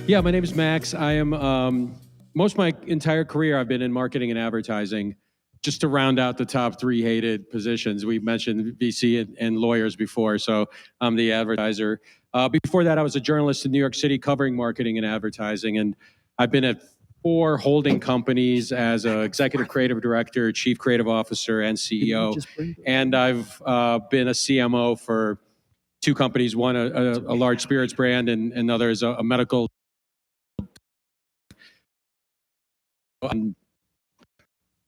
Yeah, my name is Max. I am, most of my entire career, I've been in marketing and advertising. Just to round out the top three hated positions, we mentioned VC and lawyers before, so I'm the advertiser. Before that, I was a journalist in New York City covering marketing and advertising, and I've been at 4 holding companies as an executive creative director, chief creative officer, and CEO. And I've been a CMO for 2 companies, one a large spirits brand and another is a medical.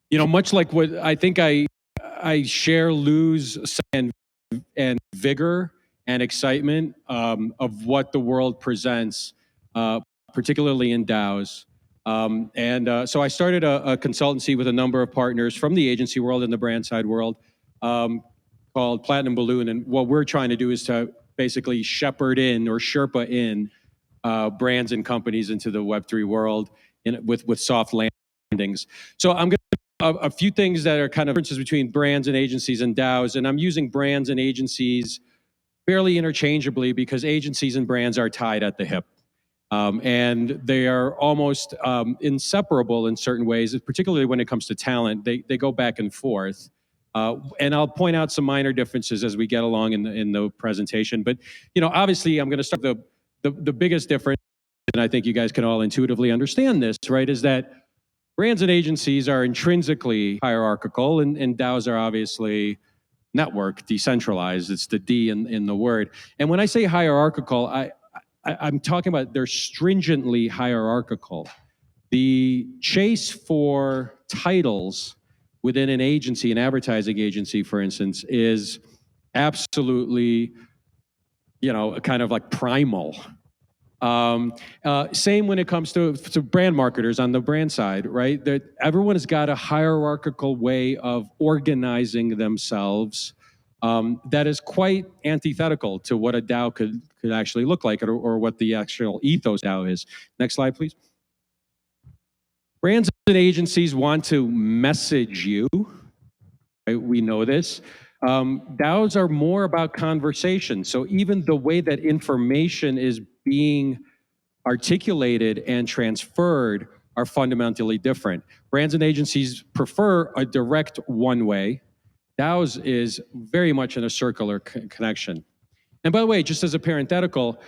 You know, much like what I think I share Lou's and vigor and excitement of what the world presents, particularly in DAOs. So I started a consultancy with a number of partners from the agency world and the brand side world called Platinum Balloon. And what we're trying to do is to basically shepherd in or Sherpa in brands and companies into the Web3 world with soft landings. So I'm going to a few things that are kind of differences between brands and agencies and DAOs. And I'm using brands and agencies fairly interchangeably because agencies and brands are tied at the hip. And they are almost inseparable in certain ways, particularly when it comes to talent. They go back and forth. And I'll point out some minor differences as we get along in the presentation. But, you know, obviously I'm going to start the biggest difference, and I think you guys can all intuitively understand this, right, is that brands and agencies are intrinsically hierarchical, and DAOs are obviously network, decentralized. It's the D in the word. And when I say hierarchical, I'm talking about they're stringently hierarchical. The chase for titles within an agency, an advertising agency, for instance, is absolutely, you know, kind of like primal. Same when it comes to brand marketers on the brand side, right? That everyone has got a hierarchical way of organizing themselves that is quite antithetical to what a DAO could actually look like, or what the actual ethos DAO is. Next slide, please. Brands and agencies want to message you. Right? We know this. DAOs are more about conversation. So even the way that information is being articulated and transferred are fundamentally different. Brands and agencies prefer a direct one way. DAOs is very much in a circular connection. And by the way, just as a parenthetical,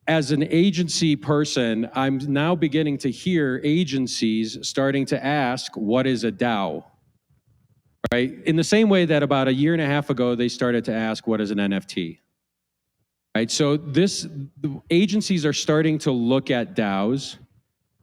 as an agency person, I'm now beginning to hear agencies starting to ask, what is a DAO? Right? In the same way that about a year and a half ago, they started to ask, what is an NFT? Right? So the agencies are starting to look at DAOs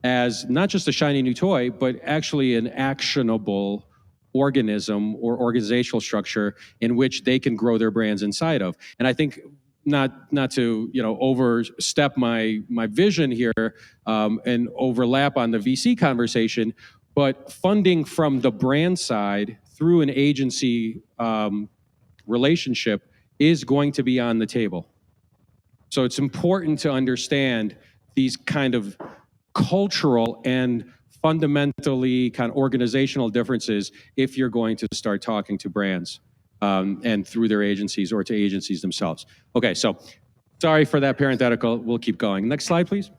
as not just a shiny new toy, but actually an actionable organism or organizational structure in which they can grow their brands inside of. And I think not to, you know, overstep my vision here and overlap on the VC conversation, but funding from the brand side through an agency relationship is going to be on the table. So it's important to understand these kind of cultural and fundamentally kind of organizational differences if you're going to start talking to brands and through their agencies or to agencies themselves. Okay, so sorry for that parenthetical. We'll keep going. Next slide, please.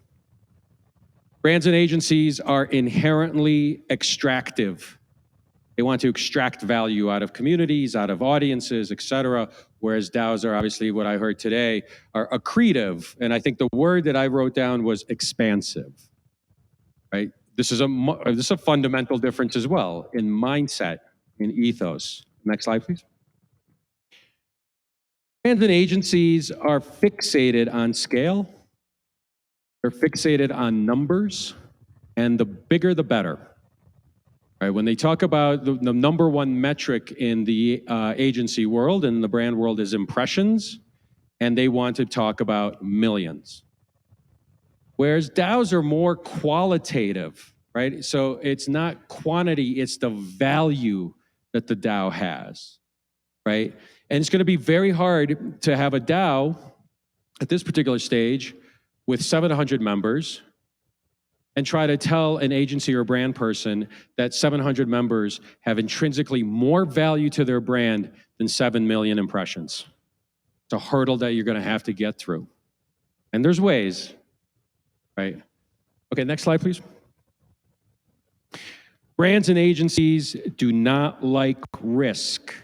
Brands and agencies are inherently extractive. They want to extract value out of communities, out of audiences, et cetera, whereas DAOs are obviously, what I heard today, are accretive. And I think the word that I wrote down was expansive, right? This is a fundamental difference as well in mindset, in ethos. Next slide, please. Brands and agencies are fixated on scale. They're fixated on numbers, and the bigger, the better. Right, when they talk about the number one metric in the agency world and the brand world is impressions, and they want to talk about millions. Whereas DAOs are more qualitative, right? So it's not quantity, it's the value that the DAO has, right? And it's going to be very hard to have a DAO at this particular stage with 700 members and try to tell an agency or brand person that 700 members have intrinsically more value to their brand than 7 million impressions. It's a hurdle that you're going to have to get through. And there's ways, right? Okay, next slide, please. Brands and agencies do not like risk.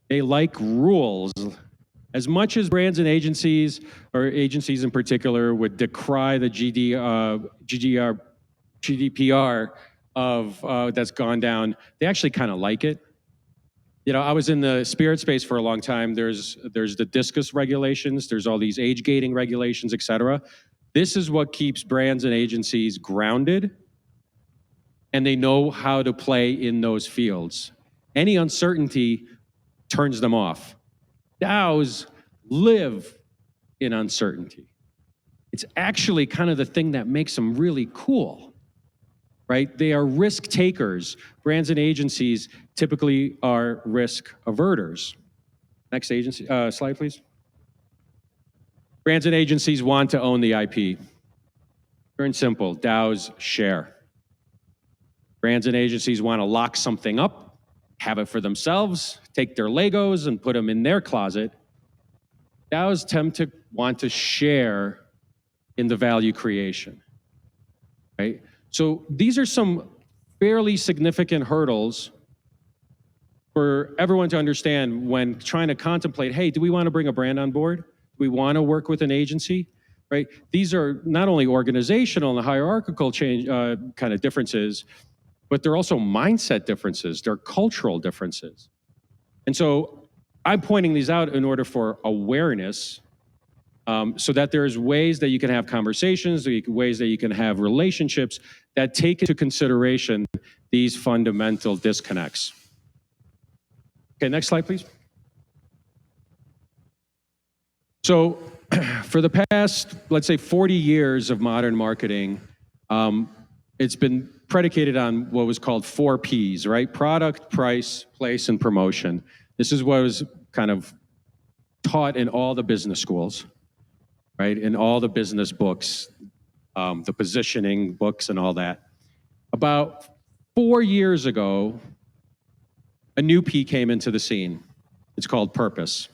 They like rules. As much as brands and agencies, or agencies in particular, would decry the GDPR that's gone down, they actually kind of like it. You know, I was in the spirit space for a long time. There's the discus regulations, there's all these age gating regulations, et cetera. This is what keeps brands and agencies grounded, and they know how to play in those fields. Any uncertainty turns them off. DAOs live in uncertainty. It's actually kind of the thing that makes them really cool, right? They are risk takers. Brands and agencies typically are risk averters. Next agency, slide, please. Brands and agencies want to own the IP. Pure and simple, DAOs share. Brands and agencies want to lock something up, have it for themselves, take their Legos and put them in their closet. DAOs tend to want to share in the value creation, right? So these are some fairly significant hurdles for everyone to understand when trying to contemplate, hey, do we want to bring a brand on board? Do we want to work with an agency, right? These are not only organizational and hierarchical change kind of differences, but they're also mindset differences, they're cultural differences. And so I'm pointing these out in order for awareness, so that there's ways that you can have conversations, ways that you can have relationships that take into consideration these fundamental disconnects. Okay, next slide, please. So for the past, let's say 40 years of modern marketing, it's been predicated on what was called 4 Ps, right? Product, price, place, and promotion. This is what was kind of taught in all the business schools, right? In all the business books, the positioning books and all that. About 4 years ago, a new P came into the scene. It's called purpose,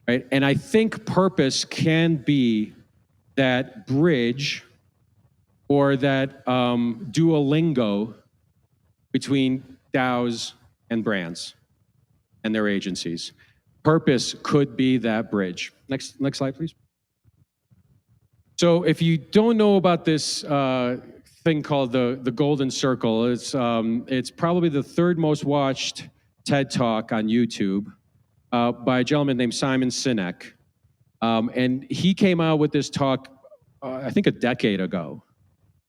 right? And I think purpose can be that bridge or that Duolingo between DAOs and brands and their agencies. Purpose could be that bridge. Next slide, please. So if you don't know about this thing called the Golden Circle, it's probably the 3rd most watched TED Talk on YouTube by a gentleman named Simon Sinek. And he came out with this talk, I think a decade ago,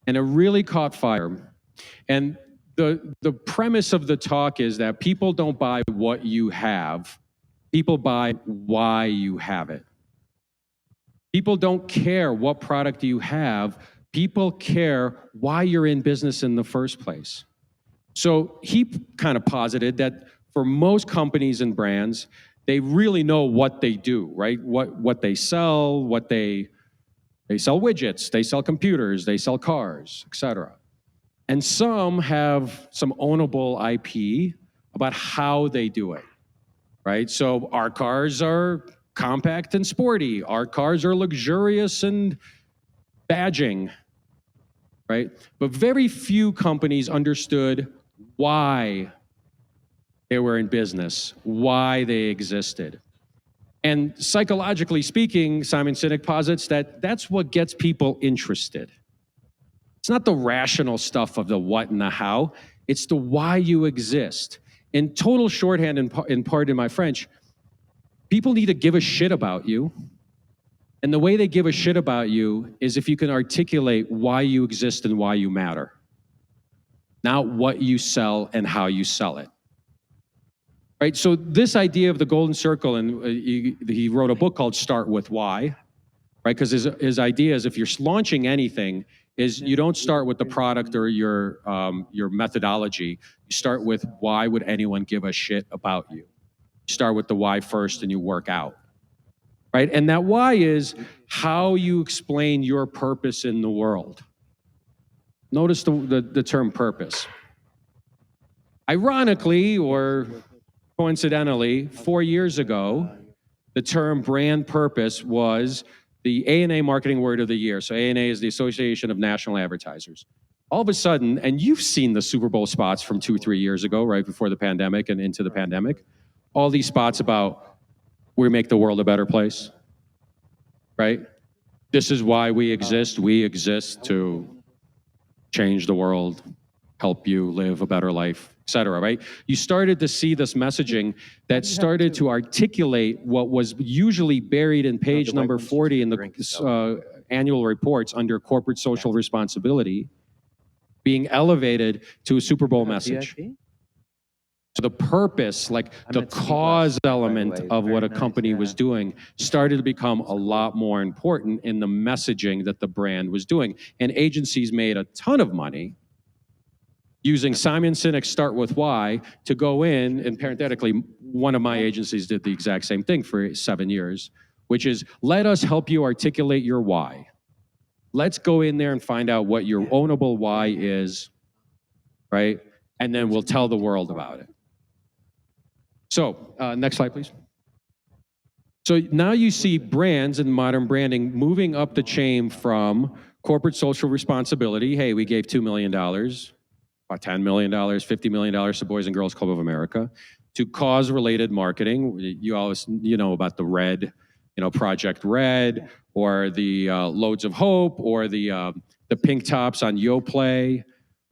and it really caught fire. And the premise of the talk is that people don't buy what you have, people buy why you have it. People don't care what product you have. People care why you're in business in the first place. So he kind of posited that for most companies and brands, they really know what they do, right? What they sell, they sell widgets, they sell computers, they sell cars, et cetera. And some have some ownable IP about how they do it, right? So our cars are compact and sporty. Our cars are luxurious and badging, right? But very few companies understood why they were in business, why they existed. And psychologically speaking, Simon Sinek posits that that's what gets people interested. It's not the rational stuff of the what and the how, it's the why you exist. In total shorthand, and pardon my French, people need to give a shit about you. And the way they give a shit about you is if you can articulate why you exist and why you matter. Not what you sell and how you sell it. Right? So this idea of the Golden Circle, and he wrote a book called Start With Why, right? Because his idea is if you're launching anything, is you don't start with the product or your methodology. You start with why would anyone give a shit about you? You start with the why first and you work out, right? And that why is how you explain your purpose in the world. Notice the term purpose. Ironically, or coincidentally, 4 years ago, the term brand purpose was the ANA Marketing Word of the Year. So ANA is the Association of National Advertisers. All of a sudden, and you've seen the Super Bowl spots from 2-3 years ago, right before the pandemic and into the pandemic, all these spots about we make the world a better place, right? This is why we exist. We exist to change the world, help you live a better life, et cetera, right? You started to see this messaging that started to articulate what was usually buried in page number 40 in the annual reports under corporate social responsibility, being elevated to a Super Bowl message. So the purpose, like the cause element of what a company was doing, started to become a lot more important in the messaging that the brand was doing. And agencies made a ton of money using Simon Sinek's Start With Why to go in, and parenthetically, one of my agencies did the exact same thing for 7 years, which is let us help you articulate your why. Let's go in there and find out what your ownable why is, right? And then we'll tell the world about it. So, next slide, please. So now you see brands and modern branding moving up the chain from corporate social responsibility. Hey, we gave $2 million, about $10 million, $50 million to Boys and Girls Club of America, to cause-related marketing. You always, know about the Red, Project Red, or the Loads of Hope, or the pink tops on YoPlay,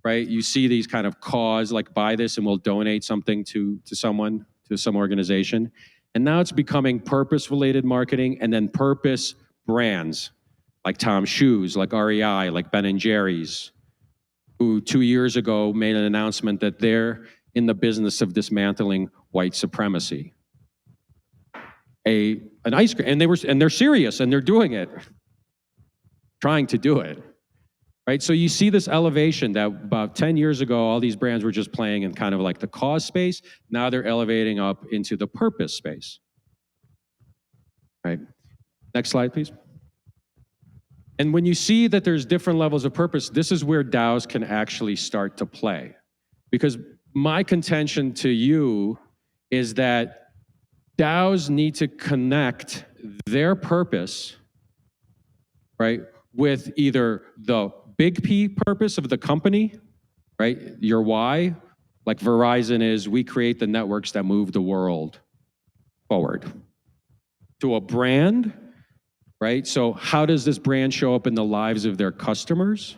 right? You see these kind of cause, like buy this and we'll donate something to someone, to some organization. And now it's becoming purpose-related marketing, and then purpose brands, like Tom's Shoes, like REI, like Ben & Jerry's, who 2 years ago made an announcement that they're in the business of dismantling white supremacy. An ice cream, and they're serious, and they're doing it, trying to do it. Right? So you see this elevation that about 10 years ago, all these brands were just playing in kind of like the cause space. Now they're elevating up into the purpose space. Right? Next slide, please. And when you see that there's different levels of purpose, this is where DAOs can actually start to play. Because my contention to you is that DAOs need to connect their purpose, right, with either the big P purpose of the company, right? Your why, like Verizon is, we create the networks that move the world forward. To a brand, right? So how does this brand show up in the lives of their customers?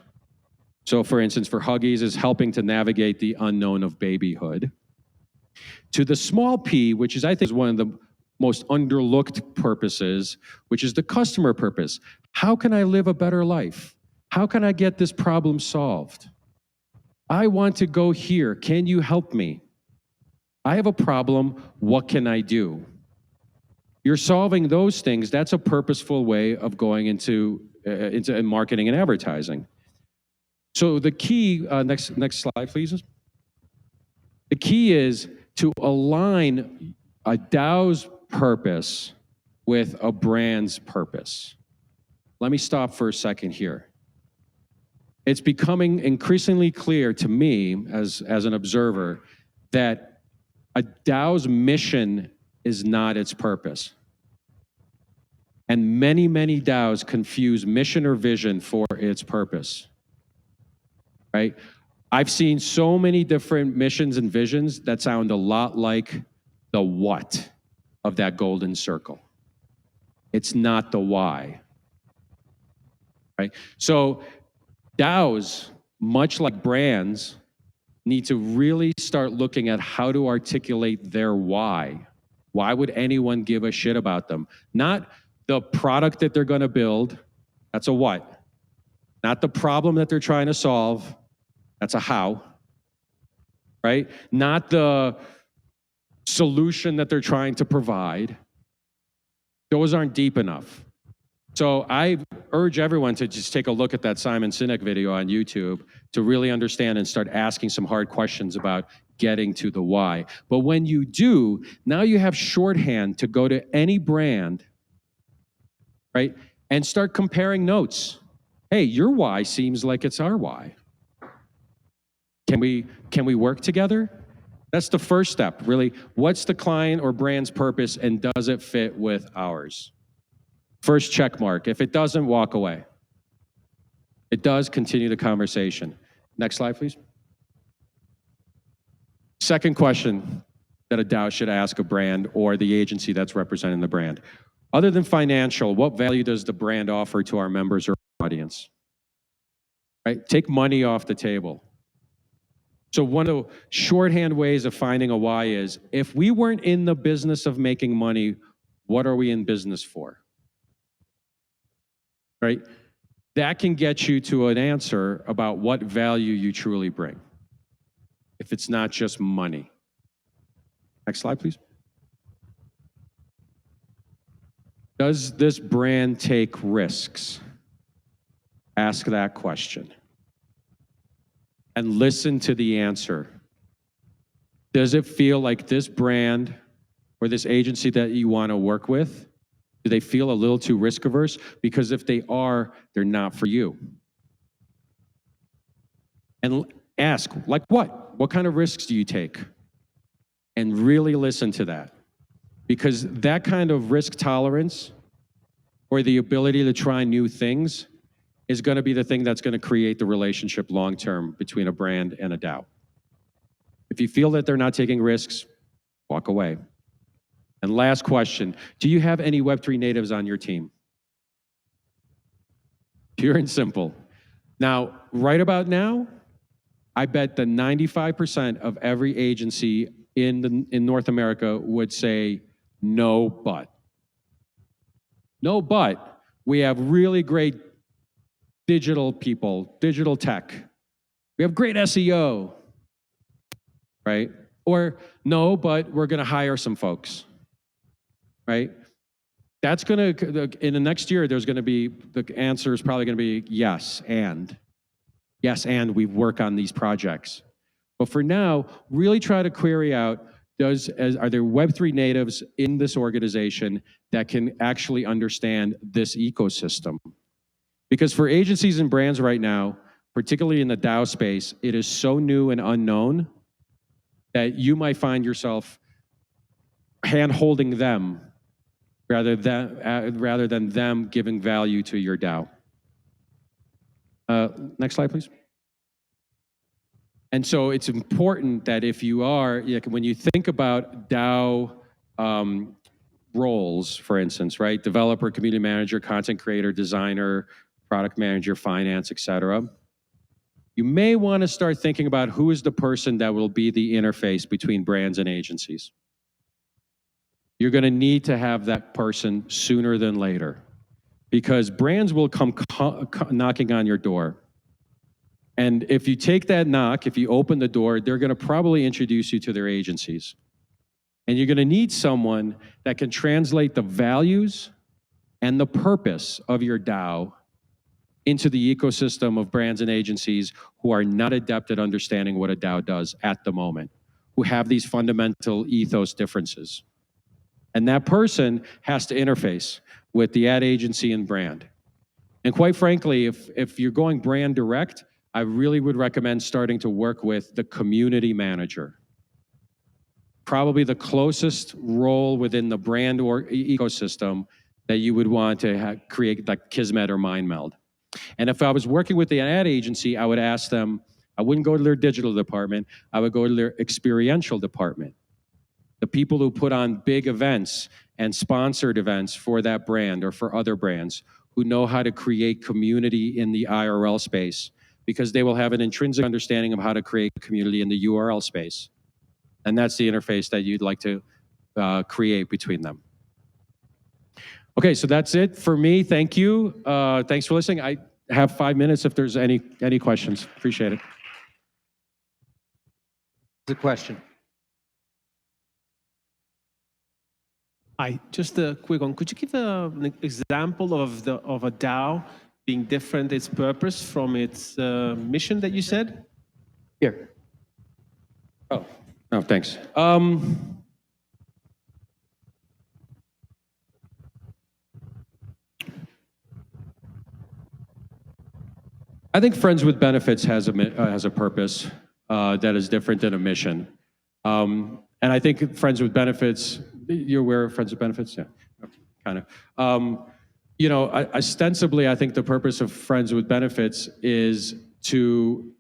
So for instance, for Huggies is helping to navigate the unknown of babyhood. To the small P, which is I think is one of the most underlooked purposes, which is the customer purpose. How can I live a better life? How can I get this problem solved? I want to go here. Can you help me? I have a problem. What can I do? You're solving those things. That's a purposeful way of going into marketing and advertising. So the key, next slide, please. The key is to align a DAO's purpose with a brand's purpose. Let me stop for a second here. It's becoming increasingly clear to me as an observer that a DAO's mission is not its purpose. And many, many DAOs confuse mission or vision for its purpose, right? I've seen so many different missions and visions that sound a lot like the what of that golden circle. It's not the why, right? So DAOs, much like brands, need to really start looking at how to articulate their why. Why would anyone give a shit about them? Not the product that they're going to build. That's a what. Not the problem that they're trying to solve. That's a how. Right? Not the solution that they're trying to provide. Those aren't deep enough. So I urge everyone to just take a look at that Simon Sinek video on YouTube to really understand and start asking some hard questions about getting to the why. But when you do, now you have shorthand to go to any brand, right? And start comparing notes. Hey, your why seems like it's our why. Can we work together? That's the first step, really. What's the client or brand's purpose, and does it fit with ours? First check mark. If it doesn't, walk away. It does, continue the conversation. Next slide, please. Second question that a DAO should ask a brand or the agency that's representing the brand. Other than financial, what value does the brand offer to our members or audience? Right? Take money off the table. So one of the shorthand ways of finding a why is, if we weren't in the business of making money, what are we in business for? Right? That can get you to an answer about what value you truly bring, if it's not just money. Next slide, please. Does this brand take risks? Ask that question. And listen to the answer. Does it feel like this brand or this agency that you want to work with, do they feel a little too risk averse? Because if they are, they're not for you. And ask, like what? What kind of risks do you take? And really listen to that. Because that kind of risk tolerance or the ability to try new things is going to be the thing that's going to create the relationship long-term between a brand and a DAO. If you feel that they're not taking risks, walk away. And last question, do you have any Web3 natives on your team? Pure and simple. Now, right about now, I bet that 95% of every agency in North America would say no, but. No, but. We have really great digital people, digital tech. We have great SEO, right? Or no, but we're going to hire some folks, right? That's going to, in the next year, there's going to be, the answer is probably going to be yes, and we work on these projects. But for now, really try to query out, are there Web3 natives in this organization that can actually understand this ecosystem? Because for agencies and brands right now, particularly in the DAO space, it is so new and unknown that you might find yourself hand-holding them rather than them giving value to your DAO. Next slide, please. And so it's important that if you are, when you think about DAO roles, for instance, right? Developer, community manager, content creator, designer, product manager, finance, et cetera. You may want to start thinking about who is the person that will be the interface between brands and agencies. You're going to need to have that person sooner than later, because brands will come knocking on your door. And if you take that knock, if you open the door, they're going to probably introduce you to their agencies. And you're going to need someone that can translate the values and the purpose of your DAO into the ecosystem of brands and agencies who are not adept at understanding what a DAO does at the moment, who have these fundamental ethos differences. And that person has to interface with the ad agency and brand. And quite frankly, if you're going brand direct, I really would recommend starting to work with the community manager. Probably the closest role within the brand or ecosystem that you would want to create, like Kismet or MindMeld. And if I was working with the ad agency, I would ask them, I wouldn't go to their digital department, I would go to their experiential department. The people who put on big events and sponsored events for that brand or for other brands, who know how to create community in the IRL space, because they will have an intrinsic understanding of how to create community in the URL space. And that's the interface that you'd like to create between them. Okay, so that's it for me. Thank you. Thanks for listening. I have 5 minutes if there's any questions. Appreciate it. The question. Hi, just a quick one. Could you give an example of a DAO being different, its purpose from its mission that you said? Here. Oh, no, thanks. I think Friends with Benefits has a purpose that is different than a mission. And I think Friends with Benefits, you're aware of Friends with Benefits? Yeah, kind of. you know, ostensibly, I think the purpose of Friends with Benefits is to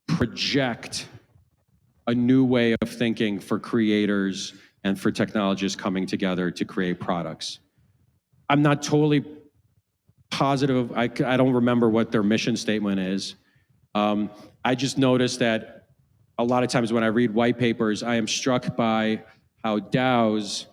project a new way of thinking for creators and for technologists coming together to create products. I'm not totally positive. I don't remember what their mission statement is. I just noticed that a lot of times when I read white papers, I am struck by how DAOs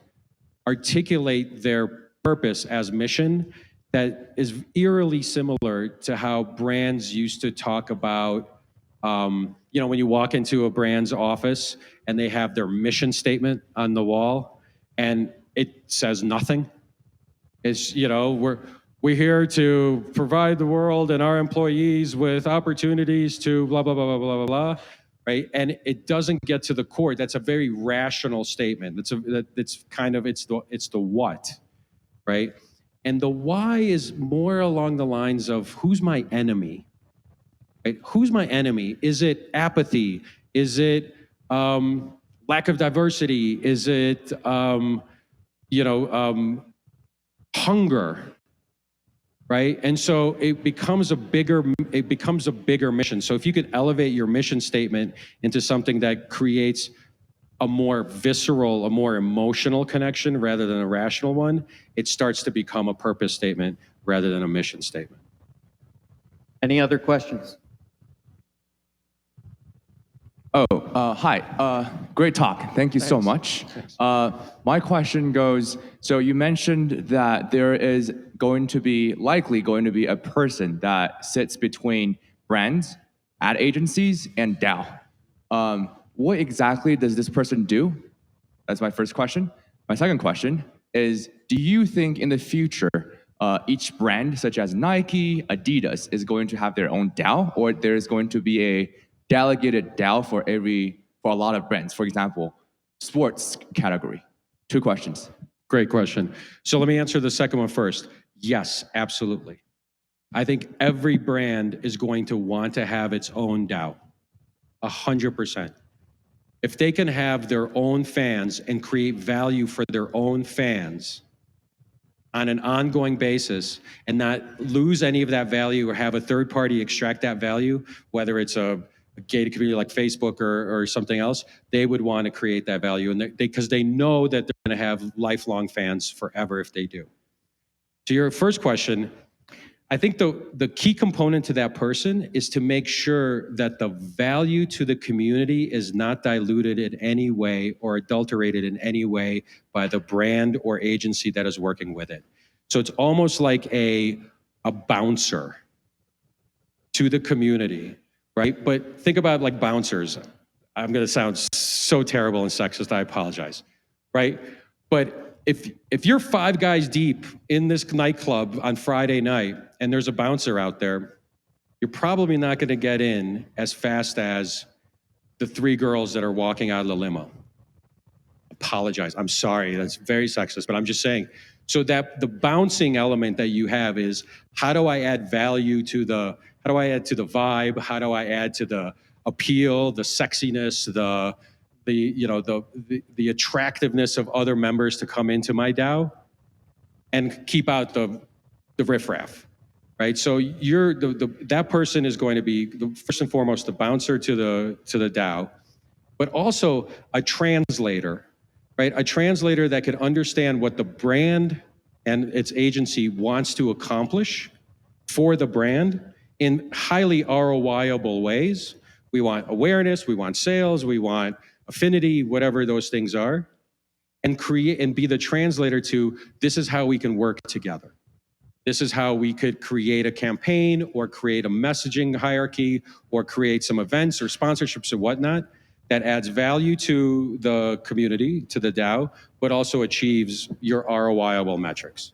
articulate their purpose as mission that is eerily similar to how brands used to talk about, you know, when you walk into a brand's office and they have their mission statement on the wall and it says nothing. It's, you know, we're here to provide the world and our employees with opportunities to blah, blah, blah, blah, blah, blah, blah, right? And it doesn't get to the core. That's a very rational statement. It's kind of, it's the what, right? And the why is more along the lines of who's my enemy, right? Who's my enemy? Is it apathy? Is it lack of diversity? Is it, hunger? Right? And so it becomes a bigger mission. So if you could elevate your mission statement into something that creates a more visceral, a more emotional connection rather than a rational one, it starts to become a purpose statement rather than a mission statement. Any other questions? Hi. Great talk. Thank you so much. My question goes, so you mentioned that there is likely going to be a person that sits between brands, ad agencies, and DAO. What exactly does this person do? That's my first question. My second question is, do you think in the future, each brand, such as Nike, Adidas, is going to have their own DAO, or there's going to be a delegated DAO for a lot of brands, for example, sports category? Two questions. Great question. So let me answer the second one first. Yes, absolutely. I think every brand is going to want to have its own DAO, 100%. If they can have their own fans and create value for their own fans on an ongoing basis and not lose any of that value or have a third party extract that value, whether it's a gated community like Facebook or something else, they would want to create that value, and because they know that they're going to have lifelong fans forever if they do. To your first question, I think the key component to that person is to make sure that the value to the community is not diluted in any way or adulterated in any way by the brand or agency that is working with it. So it's almost like a bouncer to the community. Right? But think about like bouncers. I'm going to sound so terrible and sexist, I apologize. Right? But if you're 5 guys deep in this nightclub on Friday night and there's a bouncer out there, you're probably not going to get in as fast as the 3 girls that are walking out of the limo. Apologize. I'm sorry. That's very sexist, but I'm just saying. So that the bouncing element that you have is, how do I add value to the vibe? How do I add to the appeal, the sexiness, the attractiveness of other members to come into my DAO, and keep out the riffraff, right? So that person is going to be first and foremost the bouncer to the DAO, but also a translator, right? A translator that can understand what the brand and its agency wants to accomplish for the brand in highly ROI-able ways. We want awareness, we want sales, we want affinity, whatever those things are, and create and be the translator to, this is how we can work together. This is how we could create a campaign or create a messaging hierarchy or create some events or sponsorships or whatnot that adds value to the community, to the DAO, but also achieves your ROI-able metrics.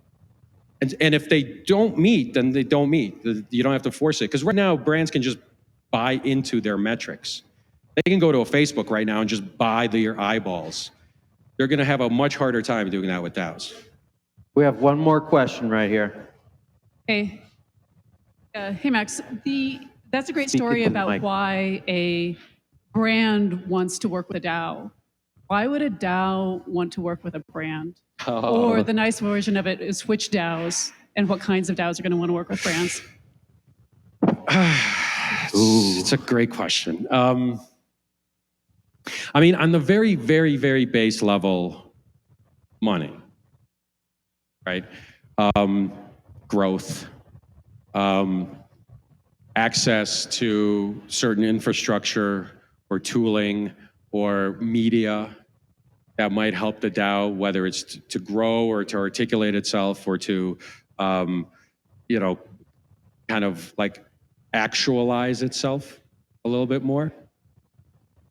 And if they don't meet, then they don't meet. You don't have to force it. Because right now, brands can just buy into their metrics. They can go to a Facebook right now and just buy your eyeballs. They're going to have a much harder time doing that with DAOs. We have one more question right here. Hey, hey Max, that's a great story about why a brand wants to work with a DAO. Why would a DAO want to work with a brand? Or the nice version of it is which DAOs and what kinds of DAOs are going to want to work with brands? It's a great question. I mean, on the very, very, very base level, money, right? Growth, access to certain infrastructure or tooling or media that might help the DAO, whether it's to grow or to articulate itself or to, you know, kind of like actualize itself a little bit more.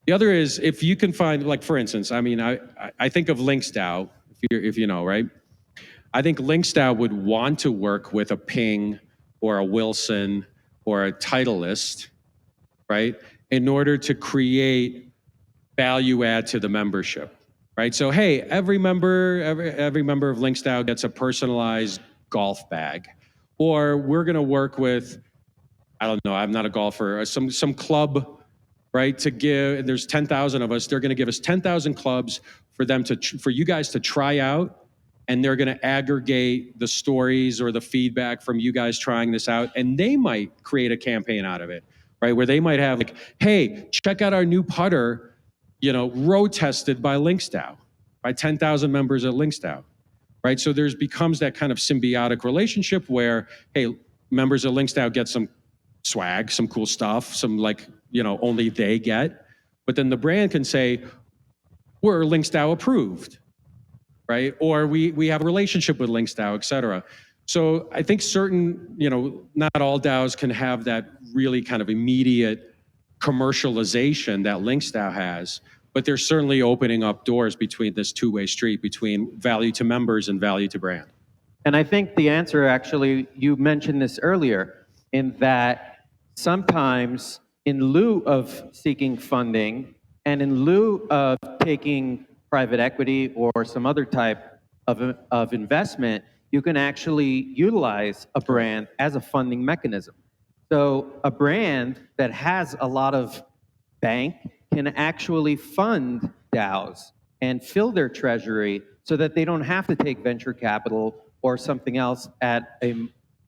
The other is if you can find, like, for instance, I mean, I think of Links DAO, if you know, right? I think Links DAO would want to work with a Ping or a Wilson or a Titleist, right? In order to create value add to the membership, right? So, hey, every member of Links DAO gets a personalized golf bag. Or we're gonna work with, I don't know, I'm not a golfer, some club, right? To give, there's 10,000 of us, they're gonna give us 10,000 clubs for you guys to try out, and they're gonna aggregate the stories or the feedback from you guys trying this out, and they might create a campaign out of it, right? Where they might have like, hey, check out our new putter, you know, road tested by Links DAO, by 10,000 members at Links DAO, right? So there's becomes that kind of symbiotic relationship where, hey, members of Links DAO get some swag, some cool stuff, some like, you know, only they get. But then the brand can say, we're Links DAO approved, right? Or we have a relationship with Links DAO, et cetera. So I think certain, you know, not all DAOs can have that really kind of immediate commercialization that Links DAO has, but they're certainly opening up doors between this two-way street between value to members and value to brand. And I think the answer, actually, you mentioned this earlier, in that sometimes in lieu of seeking funding and in lieu of taking private equity or some other type of investment, you can actually utilize a brand as a funding mechanism. So a brand that has a lot of bank can actually fund DAOs and fill their treasury so that they don't have to take venture capital or something else at a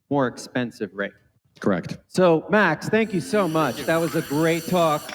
more expensive rate. Correct. So Max, thank you so much. That was a great talk.